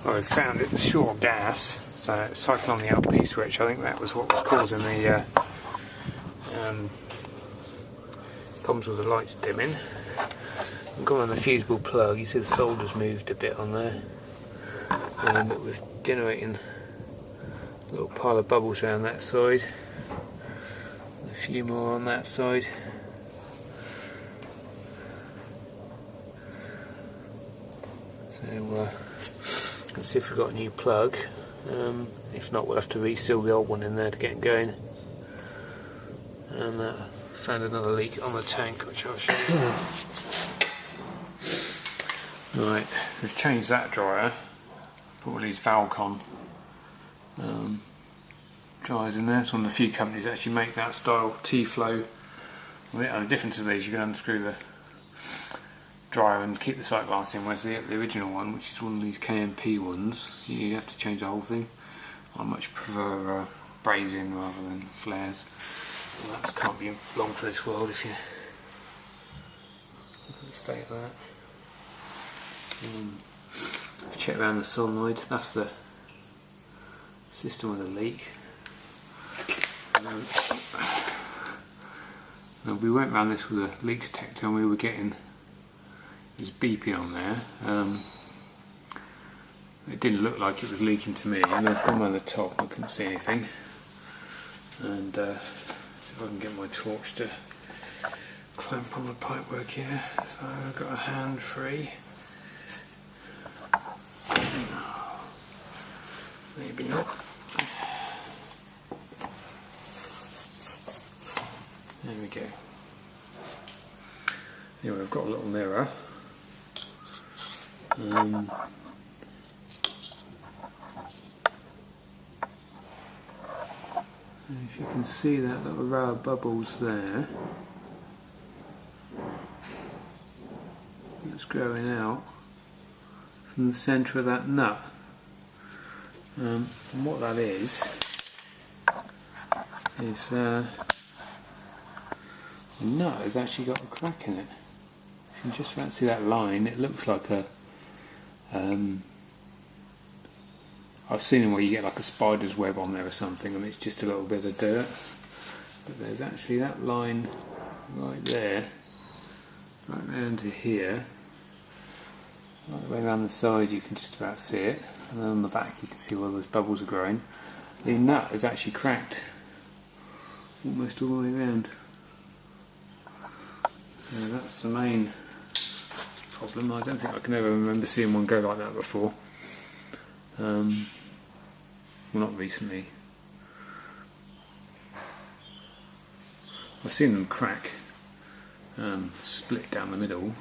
Well, I found it was short gas, so cycling on the LP switch, I think that was what was causing the problems with the lights dimming. I've gone on the fusible plug, you see the solder's moved a bit on there, but we're generating a little pile of bubbles around that side, a few more on that side. So let's see if we've got a new plug. If not, we'll have to reseal the old one in there to get it going. And found another leak on the tank, which I'll show you. Right, we've changed that dryer. Put all these Valcon dryers in there. It's one of the few companies that actually make that style T-flow. The difference of these, you can unscrew the dryer and keep the sight glass in, whereas the original one, which is one of these KMP ones, you have to change the whole thing. I much prefer brazing rather than flares. Well, that can't be long for this world if you state that. Check around the solenoid, that's the system with the leak. Now we went around this with a leak detector and we were getting, it was beeping on there. It didn't look like it was leaking to me, and I've gone around the top, I couldn't see anything. And see if I can get my torch to clamp on the pipework here. So I've got a hand free. Maybe not. There we go. Anyway, I've got a little mirror. If you can see that little row of bubbles there, that's growing out from the centre of that nut. And what that is the nut has actually got a crack in it. You can just about see that line. It looks like a I've seen them where you get like a spider's web on there or something and it's just a little bit of dirt, but there's actually that line right there, right round to here, right the way around the side you can just about see it, and then on the back you can see where those bubbles are growing. The nut is actually cracked almost all the way around, so that's the main problem. I don't think I can ever remember seeing one go like that before. Well, not recently. I've seen them crack, split down the middle.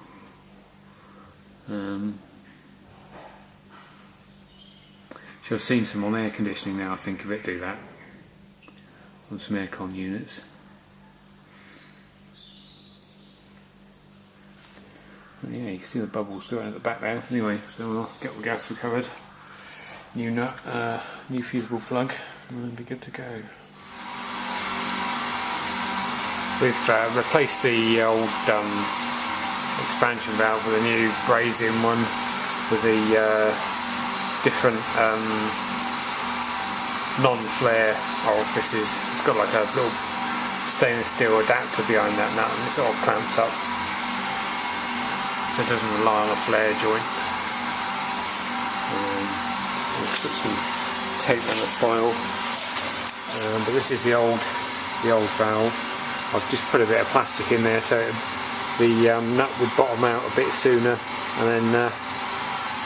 I've seen some on air conditioning now, I think of it, do that. On some aircon units. But yeah, you can see the bubbles going at the back there. Anyway, so we'll get the gas recovered. New nut, new fusible plug, and we'll be good to go. We've replaced the old expansion valve with a new brazing one with the different non-flare orifices. It's got like a little stainless steel adapter behind that nut, and it sort of clamps up so it doesn't rely on a flare joint. Let's put some tape on the foil, but this is the old valve. I've just put a bit of plastic in there so the nut would bottom out a bit sooner, and then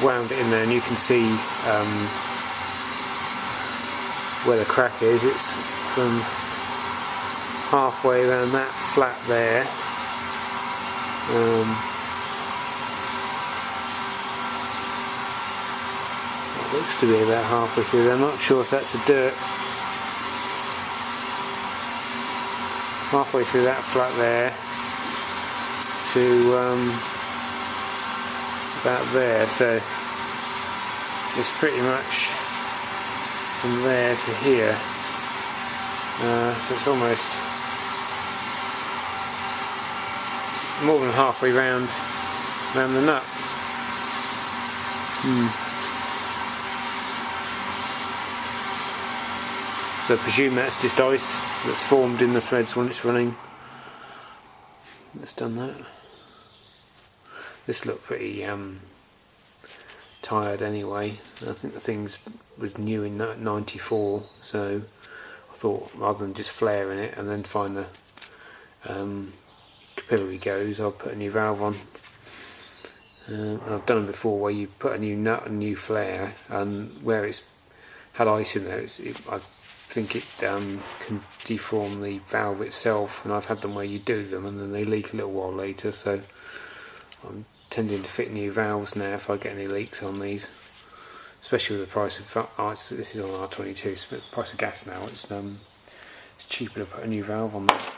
wound it in there, and you can see where the crack is. It's from halfway around that flat there. It looks to be about halfway through there. I'm not sure if that's a dirt. Halfway through that flat there to about there, so it's pretty much from there to here. So it's almost more than halfway round the nut. So I presume that's just ice that's formed in the threads when it's running. That's done that. This looked pretty tired anyway. I think the thing was new in '94, so I thought rather than just flaring it and then find the capillary goes, I'll put a new valve on. And I've done it before where you put a new nut and new flare, and where it's had ice in there, I think it can deform the valve itself, and I've had them where you do them and then they leak a little while later, so I'm tending to fit new valves now if I get any leaks on these, especially with the price of this is on R22, so the price of gas now, it's cheaper to put a new valve on that.